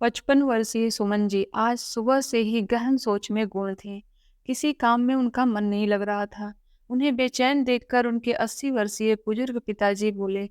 55 वर्षीय सुमन जी आज सुबह से ही गहन सोच में गुम थी। किसी काम में उनका मन नहीं लग रहा था। उन्हें बेचैन देखकर उनके 80 वर्षीय बुजुर्ग पिताजी बोले,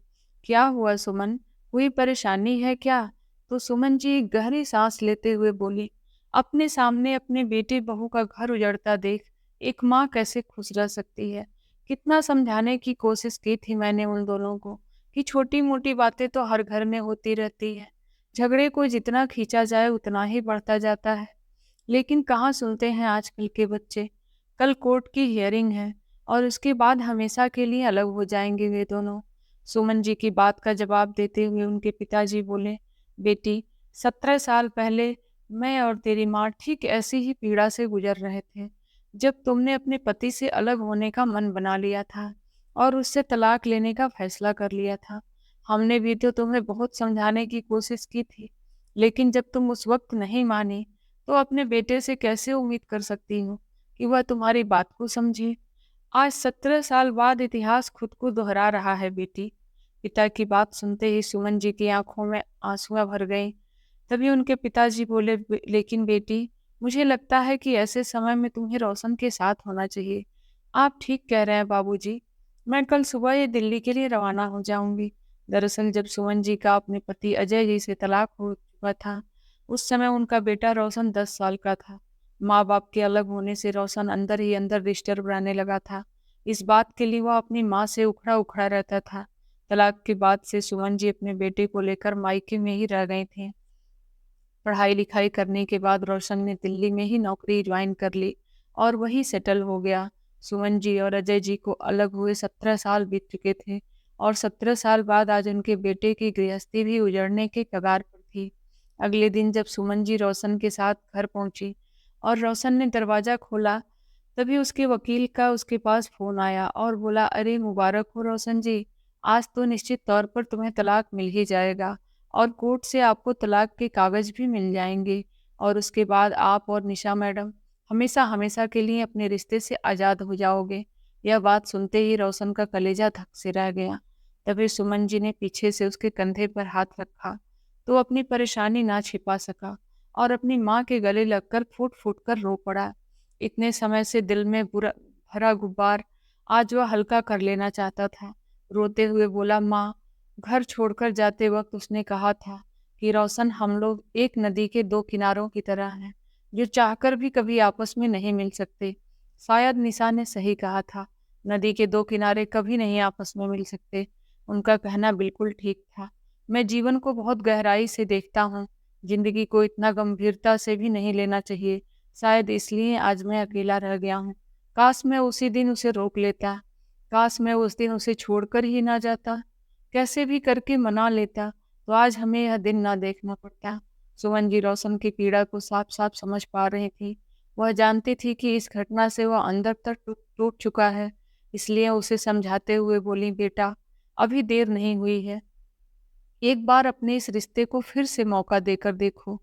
क्या हुआ सुमन? कोई परेशानी है क्या? तो सुमन जी गहरी सांस लेते हुए बोली, अपने सामने अपने बेटे बहू का घर उजड़ता देख एक माँ कैसे खुश रह सकती है। कितना समझाने की कोशिश की थी मैंने उन दोनों को कि छोटी मोटी बातें तो हर घर में होती रहती है। झगड़े को जितना खींचा जाए उतना ही बढ़ता जाता है। लेकिन कहाँ सुनते हैं आजकल के बच्चे। कल कोर्ट की हियरिंग है और उसके बाद हमेशा के लिए अलग हो जाएंगे वे दोनों। सुमन जी की बात का जवाब देते हुए उनके पिताजी बोले, बेटी, 17 साल पहले मैं और तेरी माँ ठीक ऐसी ही पीड़ा से गुजर रहे थे जब तुमने अपने पति से अलग होने का मन बना लिया था और उससे तलाक लेने का फैसला कर लिया था। हमने भी तो तुम्हें बहुत समझाने की कोशिश की थी, लेकिन जब तुम उस वक्त नहीं मानी, तो अपने बेटे से कैसे उम्मीद कर सकती हूँ कि वह तुम्हारी बात को समझे। आज 17 साल बाद इतिहास खुद को दोहरा रहा है बेटी। पिता की बात सुनते ही सुमन जी की आंखों में आंसुएं भर गईं। तभी उनके पिताजी बोले, लेकिन बेटी, मुझे लगता है कि ऐसे समय में तुम्हें रोशन के साथ होना चाहिए। आप ठीक कह रहे हैं बाबूजी। मैं कल सुबह ही दिल्ली के लिए रवाना हो जाऊंगी। दरअसल जब सुमन जी का अपने पति अजय जी से तलाक हो चुका था, उस समय उनका बेटा रोशन 10 साल का था। माँ बाप के अलग होने से रोशन अंदर ही अंदर डिस्टर्ब रहने लगा था। इस बात के लिए वह अपनी माँ से उखड़ा उखड़ा रहता था। तलाक के बाद से सुमन जी अपने बेटे को लेकर मायके में ही रह गई थी। पढ़ाई लिखाई करने के बाद रोशन ने दिल्ली में ही नौकरी ज्वाइन कर ली और वही सेटल हो गया। सुमन जी और अजय जी को अलग हुए 17 साल बीत चुके थे और 17 साल बाद आज उनके बेटे की गृहस्थी भी उजड़ने के कगार पर थी। अगले दिन जब सुमन जी रोशन के साथ घर पहुंची और रोशन ने दरवाजा खोला, तभी उसके वकील का उसके पास फोन आया और बोला, अरे मुबारक हो रोशन जी, आज तो निश्चित तौर पर तुम्हें तलाक मिल ही जाएगा और कोर्ट से आपको तलाक के कागज भी मिल जाएंगे और उसके बाद आप और निशा मैडम हमेशा हमेशा के लिए अपने रिश्ते से आज़ाद हो जाओगे। यह बात सुनते ही रोशन का कलेजा धक से रह गया। तभी सुमन जी ने पीछे से उसके कंधे पर हाथ रखा तो अपनी परेशानी ना छिपा सका और अपनी माँ के गले लगकर फूट फूट कर रो पड़ा। इतने समय से दिल में बुरा भरा गुब्बार आज वह हल्का कर लेना चाहता था। रोते हुए बोला, माँ, घर छोड़कर जाते वक्त उसने कहा था कि रोशन, हम लोग एक नदी के दो किनारों की तरह हैं जो चाहकर भी कभी आपस में नहीं मिल सकते। शायद निशा ने सही कहा था, नदी के दो किनारे कभी नहीं आपस में मिल सकते। उनका कहना बिल्कुल ठीक था। मैं जीवन को बहुत गहराई से देखता हूँ। जिंदगी को इतना गंभीरता से भी नहीं लेना चाहिए। शायद इसलिए आज मैं अकेला रह गया हूँ। काश मैं उसी दिन उसे रोक लेता। काश मैं उस दिन उसे छोड़कर ही ना जाता। कैसे भी करके मना लेता तो आज हमें यह दिन ना देखना पड़ता। सुमन जी रोशन की पीड़ा को साफ साफ समझ पा रही थी। वह जानती थी कि इस घटना से वह अंदर तक टूट चुका है। इसलिए उसे समझाते हुए बोली, बेटा, अभी देर नहीं हुई है। एक बार अपने इस रिश्ते को फिर से मौका देकर देखो।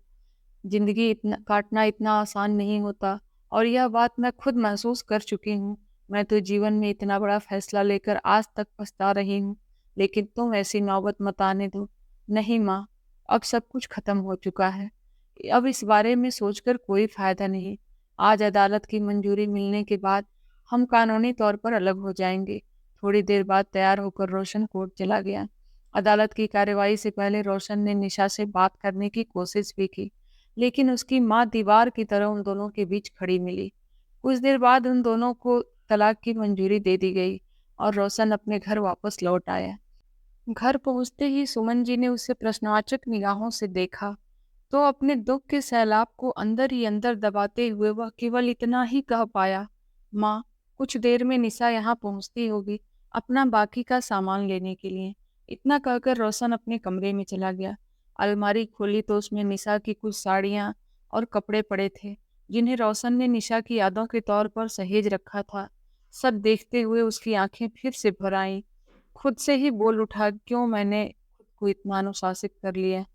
जिंदगी इतना काटना इतना आसान नहीं होता और यह बात मैं खुद महसूस कर चुकी हूँ। मैं तो जीवन में इतना बड़ा फैसला लेकर आज तक पछता रही हूँ, लेकिन तुम ऐसी नौबत मत आने दो। नहीं माँ, अब सब कुछ खत्म हो चुका है। अब इस बारे में सोचकर कोई फायदा नहीं। आज अदालत की मंजूरी मिलने के बाद हम कानूनी तौर पर अलग हो जाएंगे। थोड़ी देर बाद तैयार होकर रोशन कोर्ट चला गया। अदालत की कार्यवाही से पहले रोशन ने निशा से बात करने की कोशिश भी की, लेकिन उसकी माँ दीवार की तरह उन दोनों के बीच खड़ी मिली। कुछ देर बाद उन दोनों को तलाक की मंजूरी दे दी गई और रोशन अपने घर वापस लौट आया। घर पहुंचते ही सुमन जी ने उसे प्रश्नवाचक निगाहों से देखा तो अपने दुख के सैलाब को अंदर ही अंदर दबाते हुए वह केवल इतना ही कह पाया, माँ, कुछ देर में निशा यहाँ पहुंचती होगी अपना बाकी का सामान लेने के लिए। इतना कहकर रोशन अपने कमरे में चला गया। अलमारी खोली तो उसमें निशा की कुछ साड़ियाँ और कपड़े पड़े थे जिन्हें रोशन ने निशा की यादों के तौर पर सहेज रखा था। सब देखते हुए उसकी आंखें फिर से भर आईं। खुद से ही बोल उठा, क्यों मैंने खुद को इतना अनुशासित कर लिया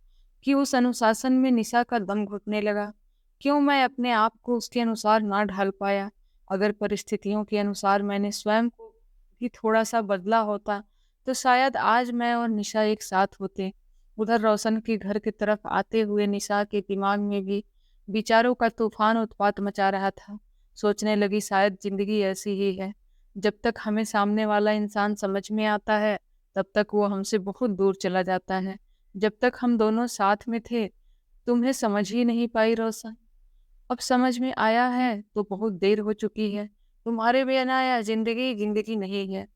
कि उस अनुशासन में निशा का दम घुटने लगा। क्यों मैं अपने आप को उसके अनुसार ना ढाल पाया। अगर परिस्थितियों के अनुसार मैंने स्वयं को भी थोड़ा सा बदला होता तो शायद आज मैं और निशा एक साथ होते। उधर रोशन के घर की तरफ आते हुए निशा के दिमाग में भी विचारों का तूफान उत्पात मचा रहा था। सोचने लगी, शायद जिंदगी ऐसी ही है। जब तक हमें सामने वाला इंसान समझ में आता है, तब तक वो हमसे बहुत दूर चला जाता है। जब तक हम दोनों साथ में थे, तुम्हें समझ ही नहीं पाई रोशन। अब समझ में आया है तो बहुत देर हो चुकी है। तुम्हारे बिना यह जिंदगी जिंदगी नहीं है।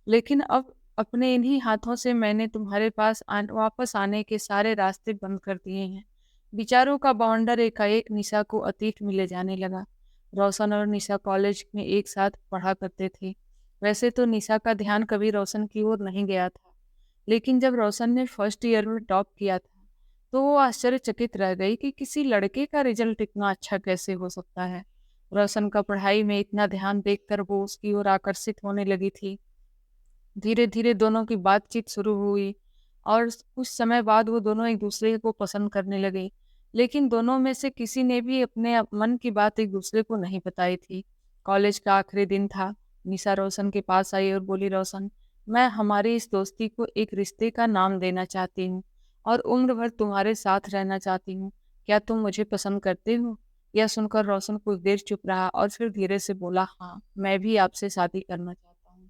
लेकिन अब अपने इन्हीं हाथों से मैंने तुम्हारे पास वापस आने के सारे रास्ते बंद कर दिए हैं। विचारों का बवंडर एकाएक निशा को अतीत में ले जाने लगा। रोशन और निशा कॉलेज में एक साथ पढ़ा करते थे। वैसे तो निशा का ध्यान कभी रोशन की ओर नहीं गया था, लेकिन जब रोशन ने फर्स्ट ईयर में टॉप किया था, तो वो आश्चर्यचकित रह गई कि किसी लड़के का रिजल्ट इतना अच्छा कैसे हो सकता है। रोशन का पढ़ाई में इतना ध्यान देखकर वो उसकी ओर आकर्षित होने लगी थी। धीरे धीरे दोनों की बातचीत शुरू हुई और कुछ समय बाद वो दोनों एक दूसरे को पसंद करने लगे। लेकिन दोनों में से किसी ने भी अपने मन की बात एक दूसरे को नहीं बताई थी। कॉलेज का आखिरी दिन था। निशा रोशन के पास आई और बोली, रोशन, मैं हमारी इस दोस्ती को एक रिश्ते का नाम देना चाहती हूँ और उम्र भर तुम्हारे साथ रहना चाहती हूँ। क्या तुम मुझे पसंद करते हो? यह सुनकर रोशन कुछ देर चुप रहा और फिर धीरे से बोला, हाँ, मैं भी आपसे शादी करना चाहता हूँ।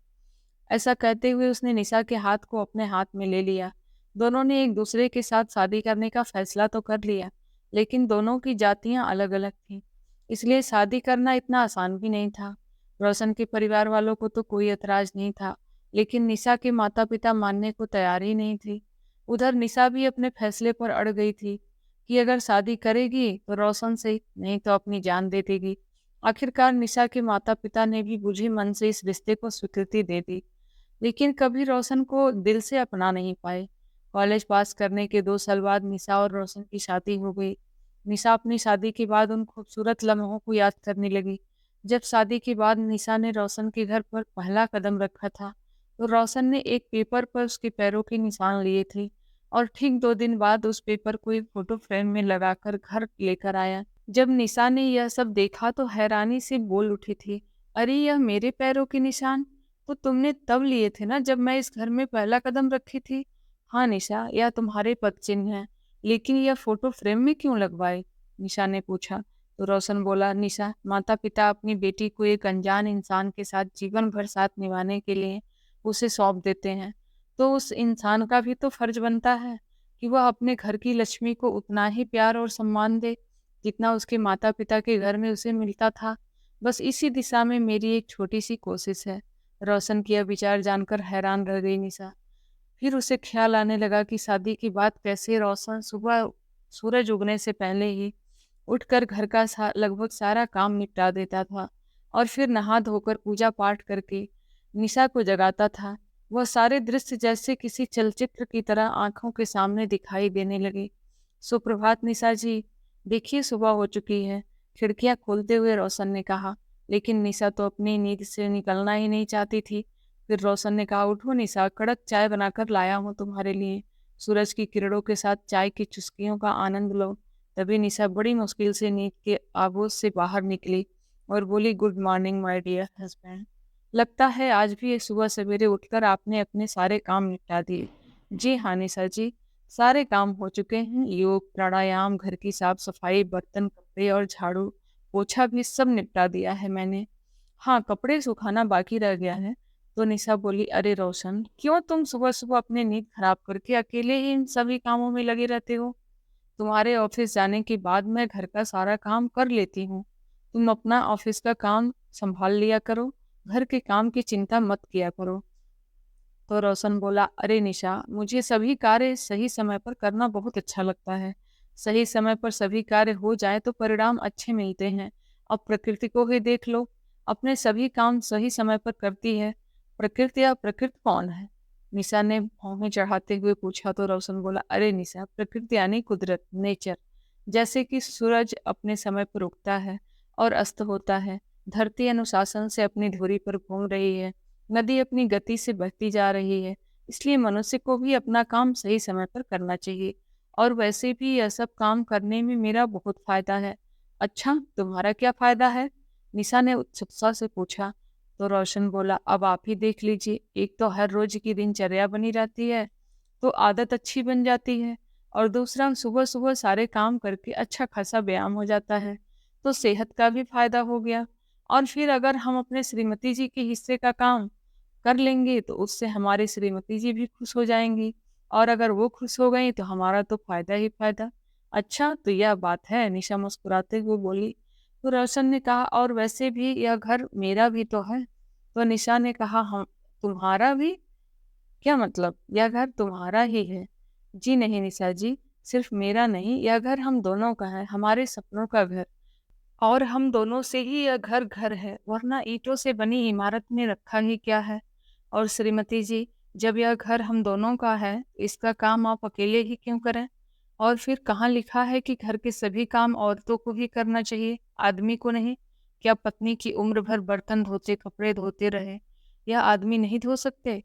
ऐसा कहते हुए उसने निशा के हाथ को अपने हाथ में ले लिया। दोनों ने एक दूसरे के साथ शादी करने का फैसला तो कर लिया, लेकिन दोनों की जातियां अलग अलग थीं, इसलिए शादी करना इतना आसान भी नहीं था। रोशन के परिवार वालों को तो कोई एतराज नहीं था, लेकिन निशा के माता पिता मानने को तैयार ही नहीं थे। उधर निशा भी अपने फैसले पर अड़ गई थी कि अगर शादी करेगी तो रोशन से, नहीं तो अपनी जान दे देगी। आखिरकार निशा के माता पिता ने भी बुझे मन से इस रिश्ते को स्वीकृति दे दी, लेकिन कभी रोशन को दिल से अपना नहीं पाए। कॉलेज पास करने के 2 साल बाद निशा और रोशन की शादी हो गई। निशा अपनी शादी के बाद उन खूबसूरत लम्हों को याद करने लगी। जब शादी के बाद निशा ने रोशन के घर पर पहला कदम रखा था, तो रोशन ने एक पेपर पर उसके पैरों के निशान लिए थे और ठीक 2 दिन बाद उस पेपर को एक फोटो फ्रेम में लगाकर घर लेकर आया। जब निशा ने यह सब देखा तो हैरानी से बोल उठी थी, अरे, यह मेरे पैरों के निशान तो तुमने तब लिए थे ना, जब मैं इस घर में पहला कदम रखी थी। हाँ निशा, यह तुम्हारे पदचिन्ह है, लेकिन यह फोटो फ्रेम में क्यों लगवाए? निशा ने पूछा। तो रोशन बोला, निशा, माता पिता अपनी बेटी को एक अनजान इंसान के साथ जीवन भर साथ निभाने के लिए उसे सौंप देते हैं, तो उस इंसान का भी तो फर्ज बनता है कि वह अपने घर की लक्ष्मी को उतना ही प्यार और सम्मान दे जितना उसके माता पिता के घर में उसे मिलता था। बस इसी दिशा में मेरी एक छोटी सी कोशिश है। रोशन की यह विचार जानकर हैरान रह गई निशा। फिर उसे ख्याल आने लगा कि शादी की बात कैसे रोशन सुबह सूरज उगने से पहले ही उठकर घर का लगभग सारा काम निपटा देता था और फिर नहा धोकर पूजा पाठ करके निशा को जगाता था। वह सारे दृश्य जैसे किसी चलचित्र की तरह आंखों के सामने दिखाई देने लगे। सुप्रभात निशा जी, देखिए सुबह हो चुकी है, खिड़कियां खोलते हुए रोशन ने कहा। लेकिन निशा तो अपनी नींद से निकलना ही नहीं चाहती थी। फिर रोशन ने कहा, उठो निशा, कड़क चाय बनाकर लाया हूँ तुम्हारे लिए। सूरज की किरणों के साथ चाय की चुस्कियों का आनंद लो। तभी निशा बड़ी मुश्किल से नींद के आगोश से बाहर निकली और बोली, good morning my dear husband. लगता है आज भी सुबह सवेरे उठकर आपने अपने सारे काम निपटा दिए। जी हाँ निशा जी, सारे काम हो चुके हैं। योग, प्राणायाम, घर की साफ सफाई, बर्तन, कपड़े और झाड़ू पोछा भी सब निपटा दिया है मैंने। हाँ, कपड़े सुखाना बाकी रह गया है। तो निशा बोली, अरे रोशन, क्यों तुम सुबह सुबह अपनी नींद खराब करके अकेले ही इन सभी कामों में लगे रहते हो? तुम्हारे ऑफिस जाने के बाद मैं घर का सारा काम कर लेती हूँ। तुम अपना ऑफिस का काम संभाल लिया करो, घर के काम की चिंता मत किया करो। तो रोशन बोला, अरे निशा, मुझे सभी कार्य सही समय पर करना बहुत अच्छा लगता है। सही समय पर सभी कार्य हो जाए तो परिणाम अच्छे मिलते हैं। अब प्रकृति को ही देख लो, अपने सभी काम सही समय पर करती है। प्रकृति या प्रकृति कौन है? निशा ने भौं में चढ़ाते हुए पूछा। तो रोशन बोला, अरे निशा, प्रकृति यानी कुदरत, नेचर। जैसे कि सूरज अपने समय पर उगता है और अस्त होता है, धरती अनुशासन से अपनी धुरी पर घूम रही है, नदी अपनी गति से बहती जा रही है, इसलिए मनुष्य को भी अपना काम सही समय पर करना चाहिए। और वैसे भी यह सब काम करने में मेरा बहुत फायदा है। अच्छा, तुम्हारा क्या फायदा है? निशा ने उत्सुकता से पूछा। तो रोशन बोला, अब आप ही देख लीजिए, एक तो हर रोज की दिनचर्या बनी रहती है, तो आदत अच्छी बन जाती है, और दूसरा सुबह सुबह सारे काम करके अच्छा खासा व्यायाम हो जाता है, तो सेहत का भी फायदा हो गया। और फिर अगर हम अपने श्रीमती जी के हिस्से का काम कर लेंगे तो उससे हमारी श्रीमती जी भी खुश हो जाएंगी, और अगर वो खुश हो गई तो हमारा तो फायदा ही फायदा। अच्छा, तो यह बात है, निशा मुस्कुराते हुए बोली। तो रोशन ने कहा, और वैसे भी यह घर मेरा भी तो है। तो निशा ने कहा, हम तुम्हारा भी? क्या मतलब, यह घर तुम्हारा ही है? जी नहीं निशा जी, सिर्फ मेरा नहीं, यह घर हम दोनों का है, हमारे सपनों का घर। और हम दोनों से ही यह घर घर है, वरना ईंटों से बनी इमारत में रखा ही क्या है। और श्रीमती जी, जब यह घर हम दोनों का है, इसका काम आप अकेले ही क्यों करें? और फिर कहाँ लिखा है कि घर के सभी काम औरतों को ही करना चाहिए, आदमी को नहीं? क्या पत्नी की उम्र भर बर्तन धोते कपड़े धोते रहे, यह आदमी नहीं धो सकते?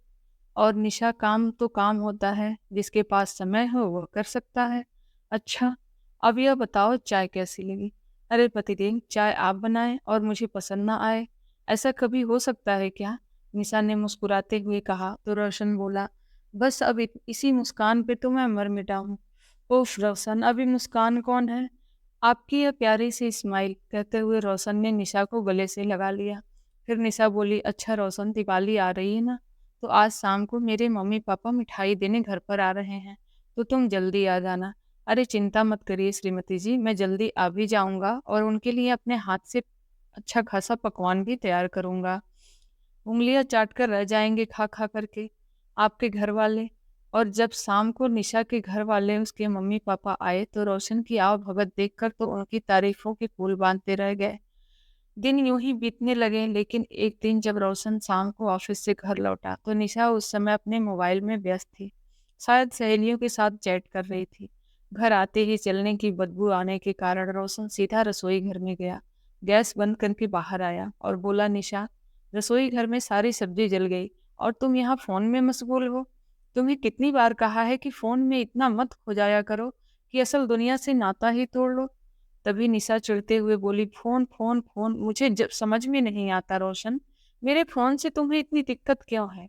और निशा, काम तो काम होता है, जिसके पास समय हो वह कर सकता है। अच्छा, अब यह बताओ चाय कैसी लगी? अरे पतिदेव, चाय आप बनाएं और मुझे पसंद ना आए, ऐसा कभी हो सकता है क्या? निशा ने मुस्कुराते हुए कहा। तो रोशन बोला, बस अब इसी मुस्कान पे तो मैं मर मिटा हूँ। उफ रोशन, अभी मुस्कान कौन है? आपकी यह प्यारी सी स्माइल, कहते हुए रोशन ने निशा को गले से लगा लिया। फिर निशा बोली, अच्छा रोशन, दिवाली आ रही है ना, तो आज शाम को मेरे मम्मी पापा मिठाई देने घर पर आ रहे हैं, तो तुम जल्दी आ जाना। अरे चिंता मत करिए श्रीमती जी, मैं जल्दी आ भी जाऊंगा, और उनके लिए अपने हाथ से अच्छा खासा पकवान भी तैयार करूंगा। उंगलियां चाट कर रह जाएंगे खा खा करके आपके घर वाले। और जब शाम को निशा के घर वाले, उसके मम्मी पापा आए, तो रोशन की आव भगत देखकर तो उनकी तारीफों के पुल बांधते रह गए। दिन यूं ही बीतने लगे, लेकिन एक दिन जब रोशन शाम को ऑफिस से घर लौटा तो निशा उस समय अपने मोबाइल में व्यस्त थी, शायद सहेलियों के साथ चैट कर रही थी। घर आते ही जलने की बदबू आने के कारण रोशन सीधा रसोई घर में गया, गैस बंद करके बाहर आया और बोला, निशा, रसोई घर में सारी सब्जी जल गई और तुम यहाँ फोन में मशगूल हो। तुम्हें कितनी बार कहा है कि फोन में इतना मत खो जाया करो, कि असल दुनिया से नाता ही तोड़ लो। तभी निशा चिढ़ते हुए बोली, फोन फोन फोन, मुझे जब समझ में नहीं आता रोशन, मेरे फोन से तुम्हें इतनी दिक्कत क्यों है?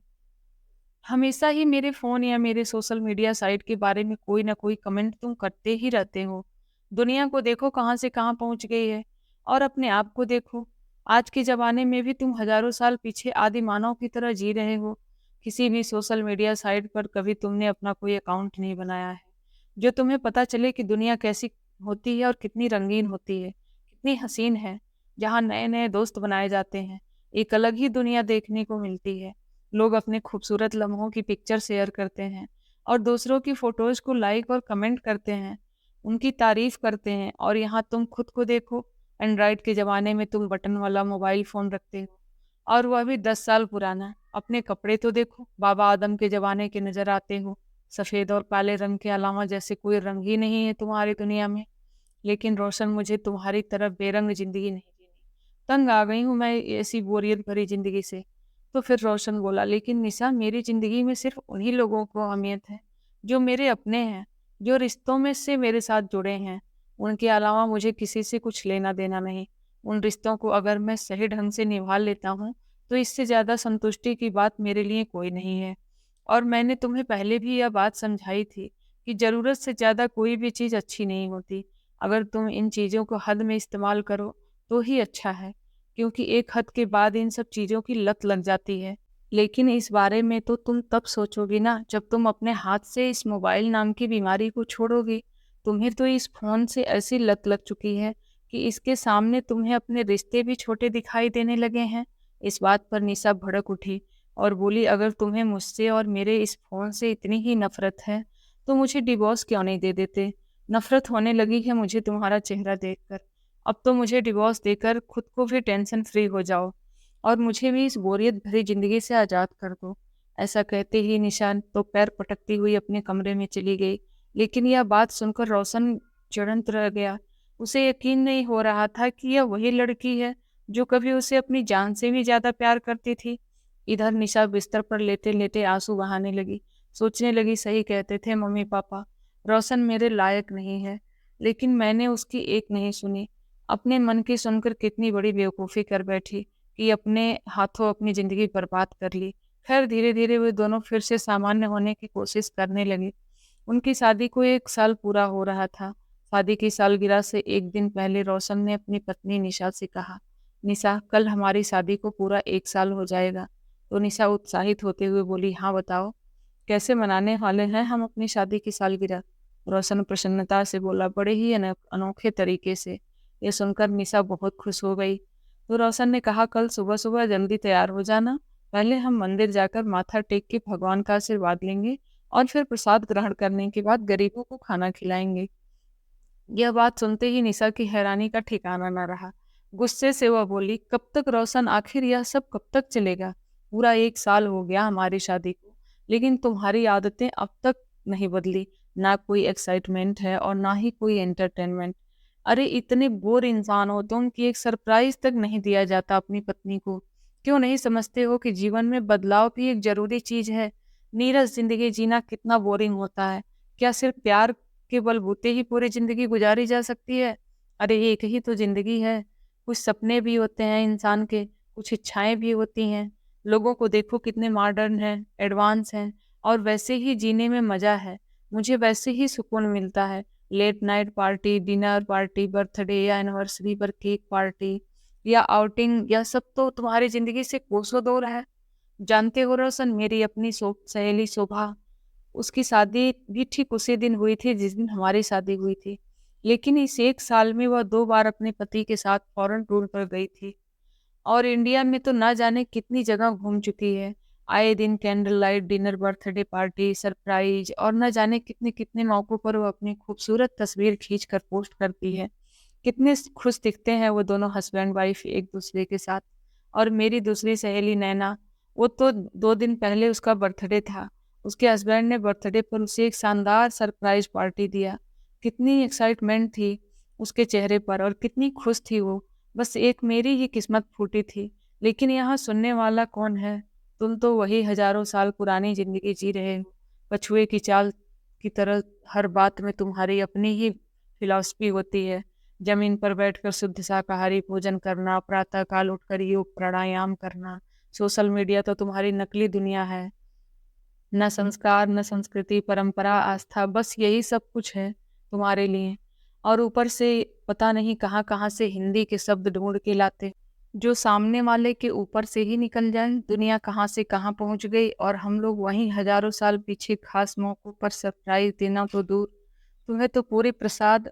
हमेशा ही मेरे फोन या मेरे सोशल मीडिया साइट के बारे में कोई ना कोई कमेंट तुम करते ही रहते हो। दुनिया को देखो कहाँ से कहाँ पहुंच गई है, और अपने आप को देखो, आज के जमाने में भी तुम हजारों साल पीछे आदि मानव की तरह जी रहे हो। किसी भी सोशल मीडिया साइट पर कभी तुमने अपना कोई अकाउंट नहीं बनाया है, जो तुम्हें पता चले कि दुनिया कैसी होती है और कितनी रंगीन होती है, कितनी हसीन है, जहाँ नए नए दोस्त बनाए जाते हैं। एक अलग ही दुनिया देखने को मिलती है। लोग अपने खूबसूरत लम्हों की पिक्चर शेयर करते हैं, और दूसरों की फोटोज को लाइक और कमेंट करते हैं, उनकी तारीफ करते हैं, और यहाँ तुम खुद को देखो, एंड्रॉइड के ज़माने में तुम बटन वाला मोबाइल फ़ोन रखते हो, और वह भी 10 साल पुराना। अपने कपड़े तो देखो, बाबा आदम के ज़माने के नज़र आते हो, सफ़ेद और काले रंग के अलावा जैसे कोई रंग ही नहीं है तुम्हारी दुनिया में। लेकिन रोशन, मुझे तुम्हारी तरह बेरंग ज़िंदगी नहीं जीनी, तंग आ गई हूँ मैं ऐसी बोरियत भरी ज़िंदगी से। तो फिर रोशन बोला, लेकिन निशा, मेरी ज़िंदगी में सिर्फ उन्हीं लोगों को अहमियत है जो मेरे अपने हैं, जो रिश्तों में से मेरे साथ जुड़े हैं। उनके अलावा मुझे किसी से कुछ लेना देना नहीं। उन रिश्तों को अगर मैं सही ढंग से निभा लेता हूँ, तो इससे ज़्यादा संतुष्टि की बात मेरे लिए कोई नहीं है। और मैंने तुम्हें पहले भी यह बात समझाई थी कि ज़रूरत से ज़्यादा कोई भी चीज़ अच्छी नहीं होती। अगर तुम इन चीज़ों को हद में इस्तेमाल करो तो ही अच्छा है, क्योंकि एक हद के बाद इन सब चीज़ों की लत लग जाती है। लेकिन इस बारे में तो तुम तब सोचोगी ना जब तुम अपने हाथ से इस मोबाइल नाम की बीमारी को छोड़ोगी। तुम्हें तो इस फोन से ऐसी लत लग चुकी है कि इसके सामने तुम्हें अपने रिश्ते भी छोटे दिखाई देने लगे हैं। इस बात पर निशा भड़क उठी और बोली, अगर तुम्हें मुझसे और मेरे इस फोन से इतनी ही नफरत है तो मुझे डिवोर्स क्यों नहीं दे देते? नफरत होने लगी है मुझे तुम्हारा चेहरा देखकर। अब तो मुझे डिवोर्स देकर खुद को भी टेंशन फ्री हो जाओ, और मुझे भी इस बोरियत भरी जिंदगी से आज़ाद कर दो। ऐसा कहते ही निशान तो पैर पटकती हुई अपने कमरे में चली गई। लेकिन यह बात सुनकर रोशन चिढ़ंत रह गया। उसे यकीन नहीं हो रहा था कि यह वही लड़की है जो कभी उसे अपनी जान से भी ज्यादा प्यार करती थी। इधर निशा बिस्तर पर लेटे लेटे आंसू बहाने लगी। सोचने लगी, सही कहते थे मम्मी पापा, रोशन मेरे लायक नहीं है। लेकिन मैंने उसकी एक नहीं सुनी, अपने मन की सुनकर कितनी बड़ी बेवकूफ़ी कर बैठी कि अपने हाथों अपनी ज़िंदगी बर्बाद कर ली। खैर धीरे धीरे वे दोनों फिर से सामान्य होने की कोशिश करने लगे। उनकी शादी को 1 साल पूरा हो रहा था। शादी की सालगिरह से एक दिन पहले रोशन ने अपनी पत्नी निशा से कहा, निशा कल हमारी शादी को पूरा 1 साल हो जाएगा। तो निशा उत्साहित होते हुए बोली, हाँ बताओ, कैसे मनाने वाले हैं हम अपनी शादी की सालगिरह? रोशन प्रसन्नता से बोला, बड़े ही अनोखे तरीके से। ये सुनकर निशा बहुत खुश हो गई। तो रोशन ने कहा, कल सुबह सुबह जल्दी तैयार हो जाना। पहले हम मंदिर जाकर माथा टेक के भगवान का आशीर्वाद लेंगे और फिर प्रसाद ग्रहण करने के बाद गरीबों को खाना खिलाएंगे। यह बात सुनते ही निशा की हैरानी का ठिकाना न रहा। गुस्से से वह बोली, कब तक रोशन, आखिर यह सब कब तक चलेगा? पूरा 1 साल हो गया हमारी शादी को, लेकिन तुम्हारी आदतें अब तक नहीं बदली। ना कोई एक्साइटमेंट है और ना ही कोई एंटरटेनमेंट। अरे इतने बोर इंसान हो तुम कि एक सरप्राइज तक नहीं दिया जाता अपनी पत्नी को। क्यों नहीं समझते हो कि जीवन में बदलाव भी एक जरूरी चीज है? नीरस जिंदगी जीना कितना बोरिंग होता है। क्या सिर्फ प्यार के बलबूते ही पूरी जिंदगी गुजारी जा सकती है? अरे एक ही तो जिंदगी है। कुछ सपने भी होते हैं इंसान के, कुछ इच्छाएं भी होती हैं। लोगों को देखो कितने मॉडर्न हैं, एडवांस हैं, और वैसे ही जीने में मजा है। मुझे वैसे ही सुकून मिलता है। Late night party, dinner party, birthday या एनिवर्सरी पर केक पार्टी या आउटिंग, यह सब तो तुम्हारी जिंदगी से कोसों दूर है। जानते हो रोशन, मेरी अपनी सहेली शोभा, उसकी शादी भी ठीक उसी दिन हुई थी जिस दिन हमारी शादी हुई थी। लेकिन इस 1 साल में वह 2 बार अपने पति के साथ फॉरेन टूर पर गई थी और इंडिया में तो ना जाने कितनी जगह घूम चुकी है। आए दिन candle light dinner, birthday party, surprise, और न जाने कितने कितने मौकों पर वो अपनी खूबसूरत तस्वीर खींच कर पोस्ट करती है। कितने खुश दिखते हैं वो दोनों हस्बैंड वाइफ एक दूसरे के साथ। और मेरी दूसरी सहेली नैना, वो तो 2 दिन पहले उसका बर्थडे था। उसके हस्बैंड ने बर्थडे पर उसे एक शानदार सरप्राइज पार्टी दिया। कितनी एक्साइटमेंट थी उसके चेहरे पर और कितनी खुश थी वो। बस एक मेरी ही किस्मत फूटी थी। लेकिन यहाँ सुनने वाला कौन है? तुम तो वही हजारों साल पुरानी जिंदगी जी रहे हो। कछुए की चाल की तरह हर बात में तुम्हारी अपनी ही फिलॉसफी होती है। जमीन पर बैठकर शुद्ध शाकाहारी भोजन करना, प्रातः काल उठकर योग प्राणायाम करना। सोशल मीडिया तो तुम्हारी नकली दुनिया है। न संस्कार, न संस्कृति, परंपरा, आस्था, बस यही सब कुछ है तुम्हारे लिए। और ऊपर से पता नहीं कहाँ कहाँ से हिंदी के शब्द ढूंढ के लाते, जो सामने वाले के ऊपर से ही निकल जाए। दुनिया कहाँ से कहाँ पहुंच गई और हम लोग वहीं हजारों साल पीछे। खास मौकों पर सरप्राइज देना तो दूर, तुम्हें तो पूरे प्रसाद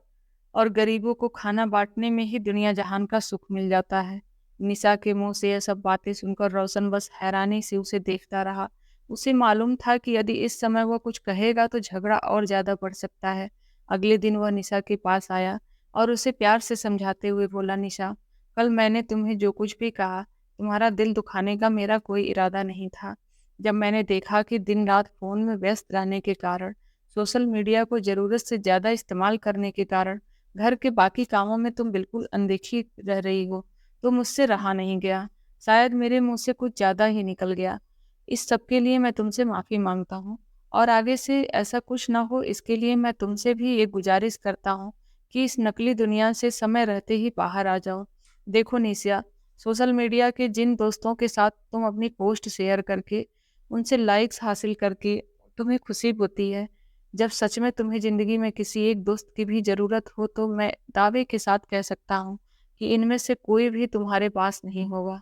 और गरीबों को खाना बांटने में ही दुनिया जहान का सुख मिल जाता है। निशा के मुंह से यह सब बातें सुनकर रोशन बस हैरानी से उसे देखता रहा। उसे मालूम था कि यदि इस समय वह कुछ कहेगा तो झगड़ा और ज्यादा बढ़ सकता है। अगले दिन वह निशा के पास आया और उसे प्यार से समझाते हुए बोला, निशा, कल मैंने तुम्हें जो कुछ भी कहा, तुम्हारा दिल दुखाने का मेरा कोई इरादा नहीं था। जब मैंने देखा कि दिन रात फोन में व्यस्त रहने के कारण, सोशल मीडिया को जरूरत से ज्यादा इस्तेमाल करने के कारण घर के बाकी कामों में तुम बिल्कुल अनदेखी रह रही हो, तो मुझसे रहा नहीं गया। शायद मेरे मुंह से कुछ ज्यादा ही निकल गया। इस सब के लिए मैं तुमसे माफी मांगता हूँ और आगे से ऐसा कुछ ना हो इसके लिए मैं तुमसे भी ये गुजारिश करता हूँ कि इस नकली दुनिया से समय रहते ही बाहर आ जाओ। देखो निशिया, सोशल मीडिया के जिन दोस्तों के साथ तुम अपनी पोस्ट शेयर करके उनसे लाइक्स हासिल करके तुम्हें खुशी होती है, जब सच में तुम्हें जिंदगी में किसी एक दोस्त की भी जरूरत हो, तो मैं दावे के साथ कह सकता हूँ कि इनमें से कोई भी तुम्हारे पास नहीं होगा।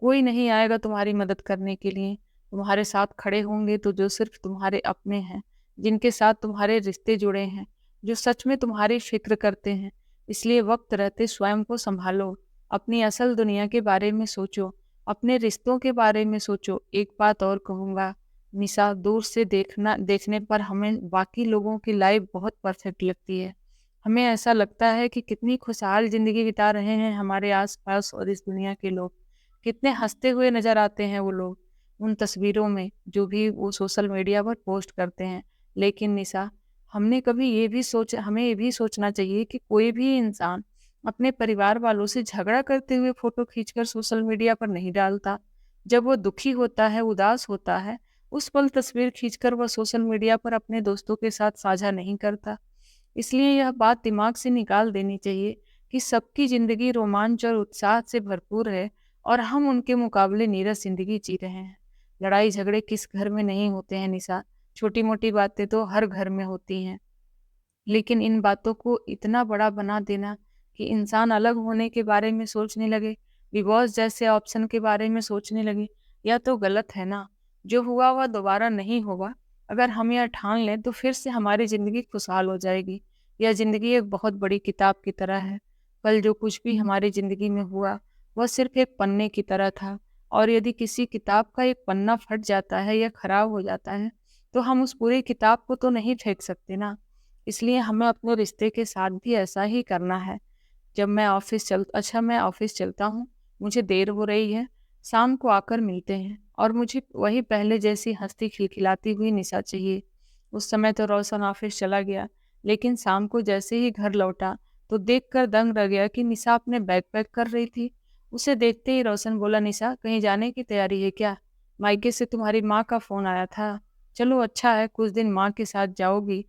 कोई नहीं आएगा तुम्हारी मदद करने के लिए। तुम्हारे साथ खड़े होंगे तो जो सिर्फ तुम्हारे अपने हैं, जिनके साथ तुम्हारे रिश्ते जुड़े हैं, जो सच में तुम्हारी फिक्र करते हैं। इसलिए वक्त रहते स्वयं को संभालो, अपनी असल दुनिया के बारे में सोचो, अपने रिश्तों के बारे में सोचो। एक बात और कहूँगा निशा, दूर से देखने पर हमें बाकी लोगों की लाइफ बहुत परफेक्ट लगती है। हमें ऐसा लगता है कि कितनी खुशहाल जिंदगी बिता रहे हैं हमारे आसपास, और इस दुनिया के लोग कितने हंसते हुए नजर आते हैं वो लोग उन तस्वीरों में जो भी वो सोशल मीडिया पर पोस्ट करते हैं। लेकिन निशा, हमें ये भी सोचना चाहिए कि कोई भी इंसान अपने परिवार वालों से झगड़ा करते हुए फोटो खींचकर सोशल मीडिया पर नहीं डालता। जब वो दुखी होता है, उदास होता है, उस पल तस्वीर खींचकर वह सोशल मीडिया पर अपने दोस्तों के साथ साझा नहीं करता। इसलिए यह बात दिमाग से निकाल देनी चाहिए कि सबकी जिंदगी रोमांच और उत्साह से भरपूर है और हम उनके मुकाबले नीरस जिंदगी जी रहे हैं। लड़ाई झगड़े किस घर में नहीं होते हैं निशा। छोटी मोटी बातें तो हर घर में होती हैं, लेकिन इन बातों को इतना बड़ा बना देना कि इंसान अलग होने के बारे में सोचने लगे, डिवोर्स जैसे ऑप्शन के बारे में सोचने लगे, यह तो गलत है ना। जो हुआ वह दोबारा नहीं होगा। अगर हम यह ठान लें तो फिर से हमारी जिंदगी खुशहाल हो जाएगी। यह जिंदगी एक बहुत बड़ी किताब की तरह है। कल जो कुछ भी हमारी जिंदगी में हुआ वह सिर्फ एक पन्ने की तरह था, और यदि किसी किताब का एक पन्ना फट जाता है या खराब हो जाता है तो हम उस पूरी किताब को तो नहीं फेंक सकते ना। इसलिए हमें अपने रिश्ते के साथ भी ऐसा ही करना है। मैं ऑफिस चलता हूँ, मुझे देर हो रही है, शाम को आकर मिलते हैं। और मुझे वही पहले जैसी हंसती खिलखिलाती हुई निशा चाहिए। उस समय तो रोशन ऑफिस चला गया, लेकिन शाम को जैसे ही घर लौटा तो देखकर दंग रह गया कि निशा अपने बैग पैक कर रही थी। उसे देखते ही रोशन बोला, निशा कहीं जाने की तैयारी है क्या? मायके से तुम्हारी माँ का फोन आया था। चलो अच्छा है, कुछ दिन माँ के साथ जाओगी,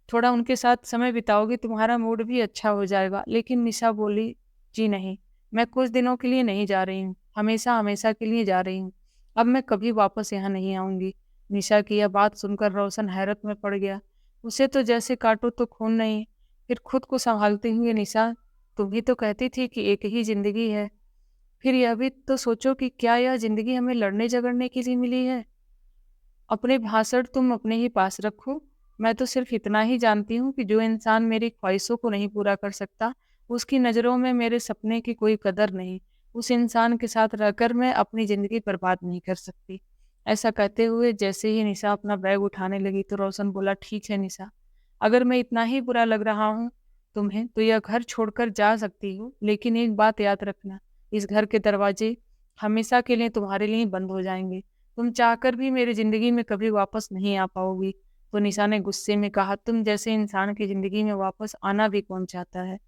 थोड़ा उनके साथ समय बिताओगी, तुम्हारा मूड भी अच्छा हो जाएगा। लेकिन निशा बोली, जी नहीं, मैं कुछ दिनों के लिए नहीं जा रही हूँ, हमेशा हमेशा के लिए जा रही हूँ। अब मैं कभी वापस यहाँ नहीं आऊंगी। निशा की यह बात सुनकर रोशन हैरत में पड़ गया। उसे तो जैसे काटो तो खून नहीं। फिर खुद को संभालते हुए, निशा तुम भी तो कहती थी कि एक ही जिंदगी है। फिर यह भी तो सोचो कि क्या यह जिंदगी हमें लड़ने झगड़ने के लिए मिली है? अपने भाषण तुम अपने ही पास रखो। मैं तो सिर्फ इतना ही जानती हूँ कि जो इंसान मेरी ख्वाहिशों को नहीं पूरा कर सकता, उसकी नज़रों में मेरे सपने की कोई कदर नहीं। उस इंसान के साथ रहकर मैं अपनी ज़िंदगी बर्बाद नहीं कर सकती। ऐसा कहते हुए जैसे ही निशा अपना बैग उठाने लगी तो रोशन बोला, ठीक है निशा, अगर मैं इतना ही बुरा लग रहा हूँ तुम्हें तो यह घर छोड़कर जा सकती हो, लेकिन एक बात याद रखना, इस घर के दरवाजे हमेशा के लिए तुम्हारे लिए बंद हो जाएंगे। तुम चाहकर भी मेरी जिंदगी में कभी वापस नहीं आ पाओगी। तो निशा ने गुस्से में कहा, तुम जैसे इंसान की जिंदगी में वापस आना भी कौन चाहता है?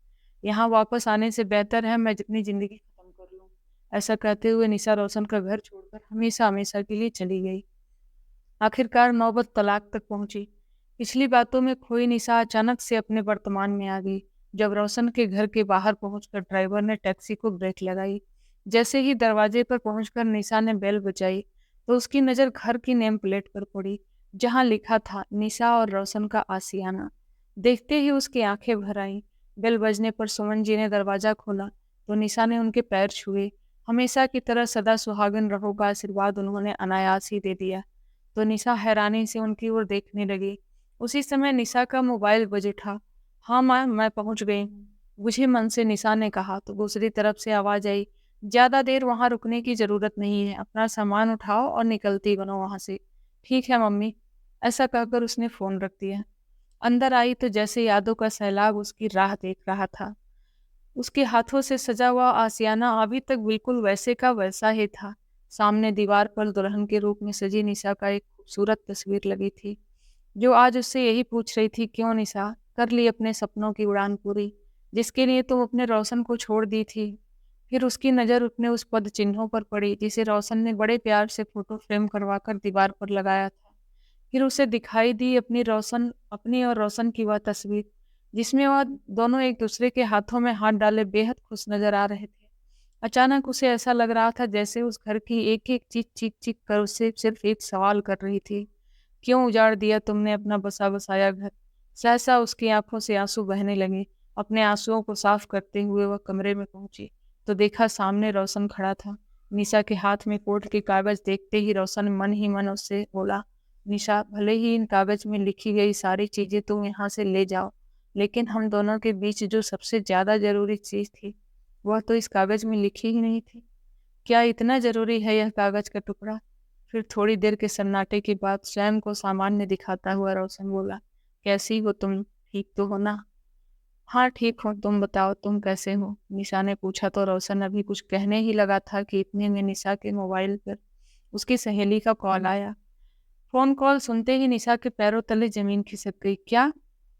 यहाँ वापस आने से बेहतर है मैं अपनी जिंदगी खत्म कर लूँ। ऐसा कहते हुए निशा रोशन का घर छोड़कर हमेशा हमेशा के लिए चली गई। आखिरकार नौबत तलाक तक पहुंची। पिछली बातों में खोई निशा अचानक से अपने वर्तमान में आ गई। जब रोशन के घर के बाहर पहुंचकर ड्राइवर ने टैक्सी को ब्रेक लगाई, जैसे ही दरवाजे पर पहुंचकर निशा ने बेल बजाई तो उसकी नज़र घर की नेम प्लेट पर पड़ी, जहां लिखा था निशा और रोशन का आशियाना। देखते ही उसकी आंखें भर आईं। बेल बजने पर सुमन जी ने दरवाजा खोला तो निशा ने उनके पैर छुए। हमेशा की तरह सदा सुहागन रहो का आशीर्वाद उन्होंने अनायास ही दे दिया। तो निशा हैरानी से उनकी ओर देखने लगी। उसी समय निशा का मोबाइल बज उठा। हाँ माँ, मैं पहुंच गई हूँ, बुझे मन से निशा ने कहा तो दूसरी तरफ से आवाज आई, ज्यादा देर वहां रुकने की जरूरत नहीं है, अपना सामान उठाओ और निकलती बनो वहां से। ठीक है मम्मी, ऐसा कहकर उसने फोन रख दिया। अंदर आई तो जैसे यादों का सैलाब उसकी राह देख रहा था। उसके हाथों से सजा हुआ आशियाना अभी तक बिल्कुल वैसे का वैसा ही था। सामने दीवार पर दुल्हन के रूप में सजी निशा का एक खूबसूरत तस्वीर लगी थी, जो आज उससे यही पूछ रही थी, क्यों निशा, कर ली अपने सपनों की उड़ान पूरी, जिसके लिए तुम अपने रोशन को छोड़ दी थी? फिर उसकी नज़र अपने उस पद चिन्हों पर पड़ी जिसे रोशन ने बड़े प्यार से फोटो फ्रेम करवाकर दीवार पर लगाया था। फिर उसे दिखाई दी अपनी और रोशन की वह तस्वीर, जिसमें वह दोनों एक दूसरे के हाथों में हाथ डाले बेहद खुश नजर आ रहे थे। अचानक उसे ऐसा लग रहा था जैसे उस घर की एक एक चीज चीख चीख कर उससे सिर्फ एक सवाल कर रही थी, क्यों उजाड़ दिया तुमने अपना बसा बसाया घर? सहसा उसकी आंखों से आंसू बहने लगे। अपने आंसुओं को साफ करते हुए वह कमरे में पहुंची तो देखा सामने रोशन खड़ा था। निशा के हाथ में कोर्ट के कागज देखते ही रोशन मन ही मन उससे बोला, निशा, भले ही इन कागज में लिखी गई सारी चीजें तुम यहाँ से ले जाओ, लेकिन हम दोनों के बीच जो सबसे ज्यादा जरूरी चीज थी वह तो इस कागज में लिखी ही नहीं थी। क्या इतना जरूरी है यह कागज का टुकड़ा? फिर थोड़ी देर के सन्नाटे के बाद स्वयं को सामान्य दिखाता हुआ रोशन बोला, कैसी हो तुम, ठीक तो हो ना? हाँ ठीक हो, तुम बताओ तुम कैसे हो? निशा ने पूछा तो रोशन अभी कुछ कहने ही लगा था कि इतने में निशा के मोबाइल पर उसकी सहेली का कॉल आया। फोन कॉल सुनते ही निशा के पैरों तले जमीन खिसक गई। क्या?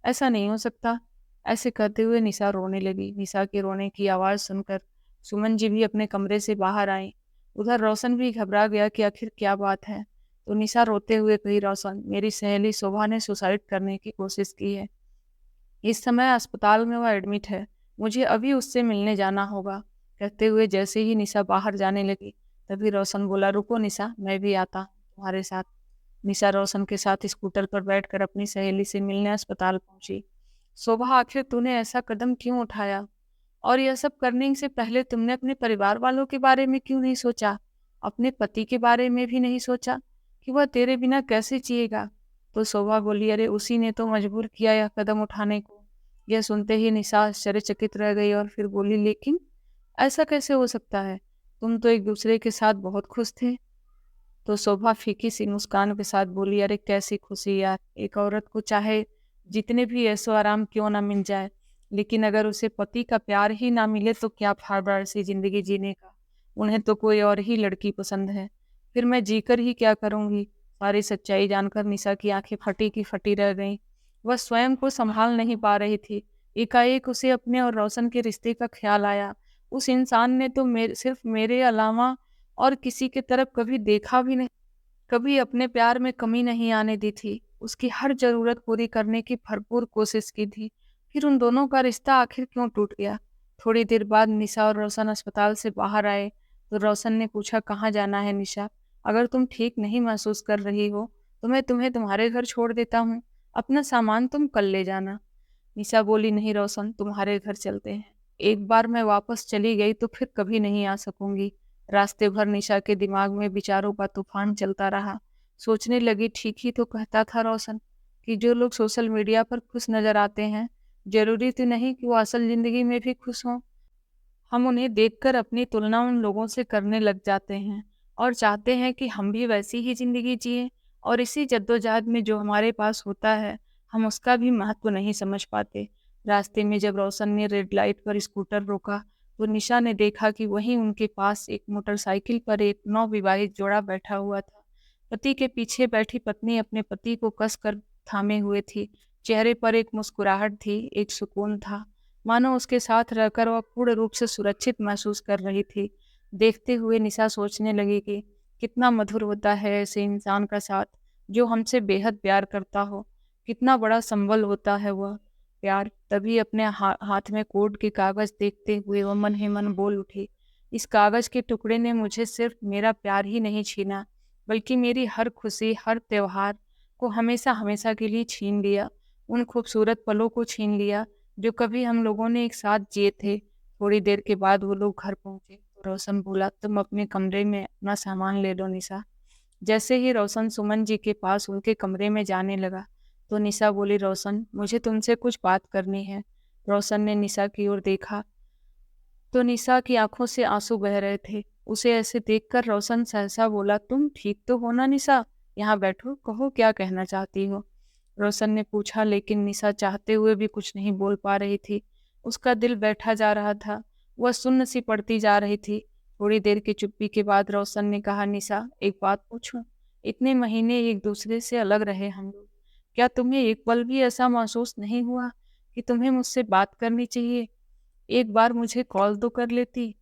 ऐसा नहीं हो सकता। ऐसे करते हुए निशा रोने लगी। निशा के रोने की आवाज सुनकर सुमन जी भी अपने कमरे से बाहर आई। उधर रोशन भी घबरा गया कि आखिर क्या बात है। तो निशा रोते हुए कही, रोशन, मेरी सहेली शोभा ने सुसाइड करने की कोशिश की है। इस समय अस्पताल में वह एडमिट है। मुझे अभी उससे मिलने जाना होगा। कहते हुए जैसे ही निशा बाहर जाने लगी तभी रोशन बोला, रुको निशा, मैं भी आता हूँ तुम्हारे साथ। निशा रोशन के साथ स्कूटर पर बैठकर अपनी सहेली से मिलने अस्पताल पहुंची। शोभा, आखिर तूने ऐसा कदम क्यों उठाया? और यह सब करने से पहले तुमने अपने परिवार वालों के बारे में क्यों नहीं सोचा? अपने पति के बारे में भी नहीं सोचा कि वह तेरे बिना कैसे जिएगा? तो शोभा बोली, अरे उसी ने तो मजबूर किया यह कदम उठाने को। यह सुनते ही निशा आश्चर्यचकित रह गई और फिर बोली, लेकिन ऐसा कैसे हो सकता है? तुम तो एक दूसरे के साथ बहुत खुश थे। तो शोभा फीकी सी मुस्कान के साथ बोली, अरे कैसी खुशी यार, एक औरत को चाहे जितने भी ऐशो आराम क्यों ना मिल जाए, लेकिन अगर उसे पति का प्यार ही ना मिले तो क्या फायदा ऐसी जिंदगी जीने का। उन्हें तो कोई और ही लड़की पसंद है, फिर मैं जीकर ही क्या करूंगी। सारी सच्चाई जानकर निशा की आंखें फटी की फटी रह गईं। वह स्वयं को संभाल नहीं पा रही थी। एकाएक उसे अपने और रोशन के रिश्ते का ख्याल आया। उस इंसान ने तो सिर्फ मेरे अलावा और किसी की तरफ कभी देखा भी नहीं, कभी अपने प्यार में कमी नहीं आने दी थी। उसकी हर जरूरत पूरी करने की भरपूर कोशिश की थी। फिर उन दोनों का रिश्ता आखिर क्यों टूट गया? थोड़ी देर बाद निशा और रोशन अस्पताल से बाहर आए तो रोशन ने पूछा, कहाँ जाना है निशा? अगर तुम ठीक नहीं महसूस कर रही हो तो मैं तुम्हें तुम्हारे घर छोड़ देता हूँ। अपना सामान तुम कल ले जाना। निशा बोली, नहीं रोशन, तुम्हारे घर चलते हैं। एक बार मैं वापस चली गई तो फिर कभी नहीं आ सकूंगी। रास्ते भर निशा के दिमाग में विचारों का तूफान चलता रहा। सोचने लगी, ठीक ही तो कहता था रोशन कि जो लोग सोशल मीडिया पर खुश नजर आते हैं, जरूरी तो नहीं कि वो असल जिंदगी में भी खुश हों। हम उन्हें देखकर अपनी तुलना उन लोगों से करने लग जाते हैं और चाहते हैं कि हम भी वैसी ही जिंदगी जिए। और इसी जद्दोजहद में जो हमारे पास होता है, हम उसका भी महत्व नहीं समझ पाते। रास्ते में जब रोशन ने रेड लाइट पर स्कूटर रोका तो निशा ने देखा कि वहीं उनके पास एक मोटरसाइकिल पर एक नवविवाहित जोड़ा बैठा हुआ था। पति के पीछे बैठी पत्नी अपने पति को कसकर थामे हुए थी। चेहरे पर एक मुस्कुराहट थी, एक सुकून था, मानो उसके साथ रहकर वह पूर्ण रूप से सुरक्षित महसूस कर रही थी। देखते हुए निशा सोचने लगी कि कितना मधुर होता है ऐसे इंसान का साथ जो हमसे बेहद प्यार करता हो। कितना बड़ा संबल होता है वह प्यार। तभी अपने हाथ में कोर्ट के कागज देखते हुए वह मन ही मन बोल उठी, इस कागज के टुकड़े ने मुझे सिर्फ मेरा प्यार ही नहीं छीना, बल्कि मेरी हर खुशी, हर त्योहार को हमेशा हमेशा के लिए छीन लिया। उन खूबसूरत पलों को छीन लिया जो कभी हम लोगों ने एक साथ जिए थे। थोड़ी देर के बाद वो लोग घर पहुंचे तो रोशन बोला, तुम अपने कमरे में अपना सामान ले लो निशा। जैसे ही रोशन सुमन जी के पास उनके कमरे में जाने लगा तो निशा बोली, रोशन, मुझे तुमसे कुछ बात करनी है। रोशन ने निशा की ओर देखा तो निशा की आंखों से आंसू बह रहे थे। उसे ऐसे देखकर रोशन सहसा बोला, तुम ठीक तो हो ना निशा? यहाँ बैठो, कहो क्या कहना चाहती हो। रोशन ने पूछा, लेकिन निशा चाहते हुए भी कुछ नहीं बोल पा रही थी। उसका दिल बैठा जा रहा था, वह सुन्न सी पड़ती जा रही थी। थोड़ी देर की चुप्पी के बाद रोशन ने कहा, निशा एक बात पूछूं? इतने महीने एक दूसरे से अलग रहे हम लोग, क्या तुम्हें एक पल भी ऐसा महसूस नहीं हुआ कि तुम्हें मुझसे बात करनी चाहिए? एक बार मुझे कॉल तो कर लेती।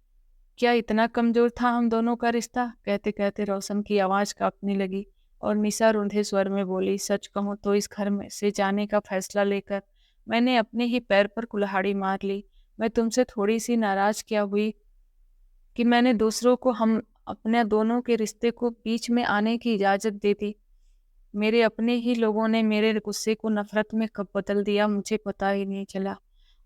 क्या इतना कमजोर था हम दोनों का रिश्ता? कहते कहते रोशन की आवाज कांपने लगी और निशा रुंधे स्वर में बोली, सच कहूं तो इस घर में से जाने का फैसला लेकर मैंने अपने ही पैर पर कुल्हाड़ी मार ली। मैं तुमसे थोड़ी सी नाराज क्या हुई कि मैंने दूसरों को हम अपने दोनों के रिश्ते को बीच में आने की इजाजत दे दी। मेरे अपने ही लोगों ने मेरे गुस्से को नफरत में कब बदल दिया मुझे पता ही नहीं चला।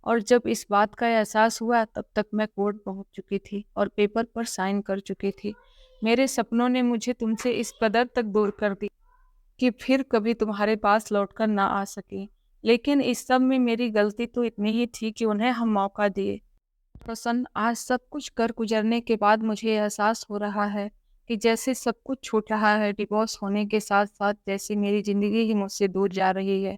और जब इस बात का एहसास हुआ तब तक मैं कोर्ट पहुंच चुकी थी और पेपर पर साइन कर चुकी थी। मेरे सपनों ने मुझे तुमसे इस कदर तक दूर कर दी कि फिर कभी तुम्हारे पास लौटकर ना आ सके। लेकिन इस सब में मेरी गलती तो इतनी ही थी कि उन्हें हम मौका दिए। रोशन, आज सब कुछ कर गुजरने के बाद मुझे एहसास हो रहा है कि जैसे सब कुछ छूट रहा है। डिवोर्स होने के साथ साथ जैसे मेरी जिंदगी ही मुझसे दूर जा रही है।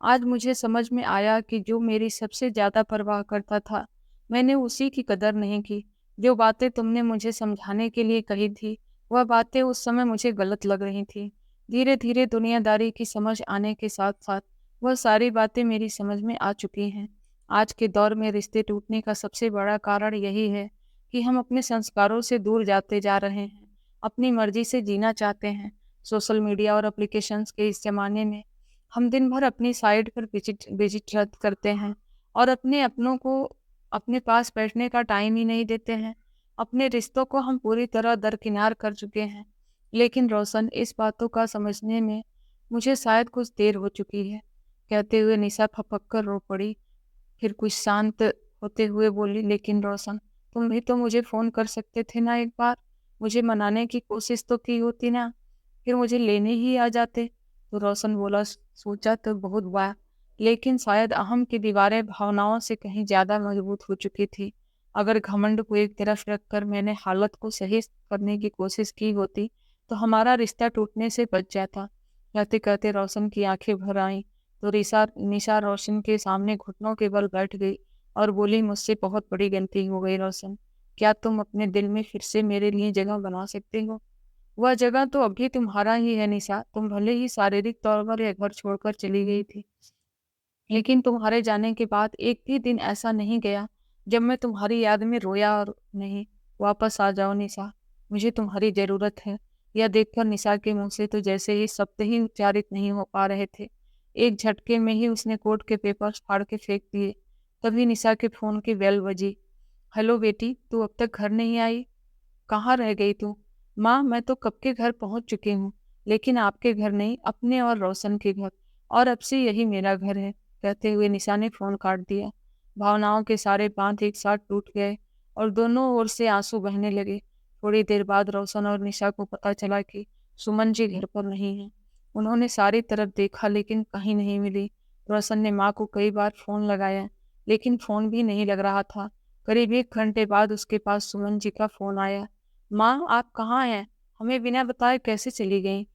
आज मुझे समझ में आया कि जो मेरी सबसे ज्यादा परवाह करता था, मैंने उसी की कदर नहीं की। जो बातें तुमने मुझे समझाने के लिए कही थी, वह बातें उस समय मुझे गलत लग रही थी। धीरे धीरे दुनियादारी की समझ आने के साथ साथ वह सारी बातें मेरी समझ में आ चुकी हैं। आज के दौर में रिश्ते टूटने का सबसे बड़ा कारण यही है कि हम अपने संस्कारों से दूर जाते जा रहे हैं, अपनी मर्जी से जीना चाहते हैं। सोशल मीडिया और एप्लीकेशंस के इस जमाने में हम दिन भर अपनी साइट पर विजिट विजिट रद्द करते हैं और अपने अपनों को अपने पास बैठने का टाइम ही नहीं देते हैं। अपने रिश्तों को हम पूरी तरह दरकिनार कर चुके हैं। लेकिन रोशन, इस बातों का समझने में मुझे शायद कुछ देर हो चुकी है, कहते हुए निशा फपक कर रो पड़ी। फिर कुछ शांत होते हुए बोली, लेकिन रोशन, तुम भी तो मुझे फ़ोन कर सकते थे ना एक बार। मुझे मनाने की कोशिश तो की होती ना, फिर मुझे लेने ही आ जाते। तो रोशन बोला, सोचा तो बहुत बार, लेकिन शायद अहम की दीवारें भावनाओं से कहीं ज़्यादा मजबूत हो चुकी थी। अगर घमंड को एक तरफ रखकर मैंने हालत को सही करने की कोशिश की होती, तो हमारा रिश्ता टूटने से बच जाता। कहते-कहते रोशन की आँखें भर आईं, तो निशा रोशन के सामने घुटनों के बल बैठ गई और बोली, मुझसे बहुत बड़ी गलती हो गई रोशन। क्या तुम अपने दिल में फिर से मेरे लिए जगह बना सकते हो? वह जगह तो अभी तुम्हारा ही है निशा। तुम भले ही शारीरिक तौर पर यह घर छोड़कर चली गई थी, लेकिन तुम्हारे जाने के बाद एक भी दिन ऐसा नहीं गया जब मैं तुम्हारी याद में रोया और नहीं। वापस आ जाओ निशा, मुझे तुम्हारी ज़रूरत है। यह देखकर निशा के मुंह से तो जैसे ही शब्द ही उच्चारित नहीं हो पा रहे थे। एक झटके में ही उसने कोर्ट के पेपर्स फाड़ के फेंक दिए। तभी निशा के फ़ोन की बेल बजी। हेलो बेटी, तू अब तक घर नहीं आई? कहाँ रह गई तू? माँ, मैं तो कब के घर पहुँच चुकी हूँ, लेकिन आपके घर नहीं, अपने और रोशन के घर। और अब से यही मेरा घर है। कहते हुए निशा ने फ़ोन काट दिया। भावनाओं के सारे बांध एक साथ टूट गए और दोनों ओर से आंसू बहने लगे। थोड़ी देर बाद रोशन और निशा को पता चला कि सुमन जी घर पर नहीं है। उन्होंने सारी तरफ देखा, लेकिन कहीं नहीं मिली। रोशन ने माँ को कई बार फ़ोन लगाया, लेकिन फ़ोन भी नहीं लग रहा था। करीब 1 घंटे बाद उसके पास सुमन जी का फ़ोन आया। माँ, आप कहाँ हैं? हमें बिना बताए कैसे चली गईं?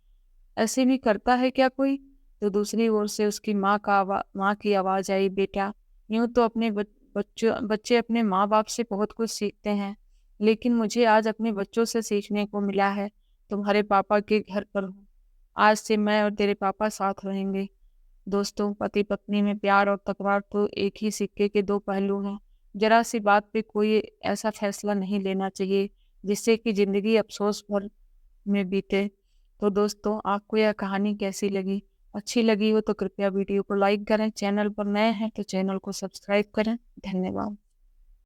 ऐसे भी करता है क्या कोई? तो दूसरी ओर से उसकी माँ की आवाज़ आई, बेटा, यूँ तो अपने बच्चे अपने माँ-बाप से बहुत कुछ सीखते हैं, लेकिन मुझे आज अपने बच्चों से सीखने को मिला है। तुम्हारे पापा के घर पर हूँ। आज से मैं और तेरे पापा साथ रहेंगे। दोस्तों, पति-पत्नी में प्यार और तकरार तो एक ही सिक्के के 2 पहलू हैं। ज़रा-सी बात पे कोई ऐसा फैसला नहीं लेना चाहिए, जिससे कि ज़िंदगी अफ़सोस भर में बीते। तो दोस्तों, आपको यह कहानी कैसी लगी? अच्छी लगी हो तो कृपया वीडियो को लाइक करें, चैनल पर नए हैं तो चैनल को सब्सक्राइब करें। धन्यवाद।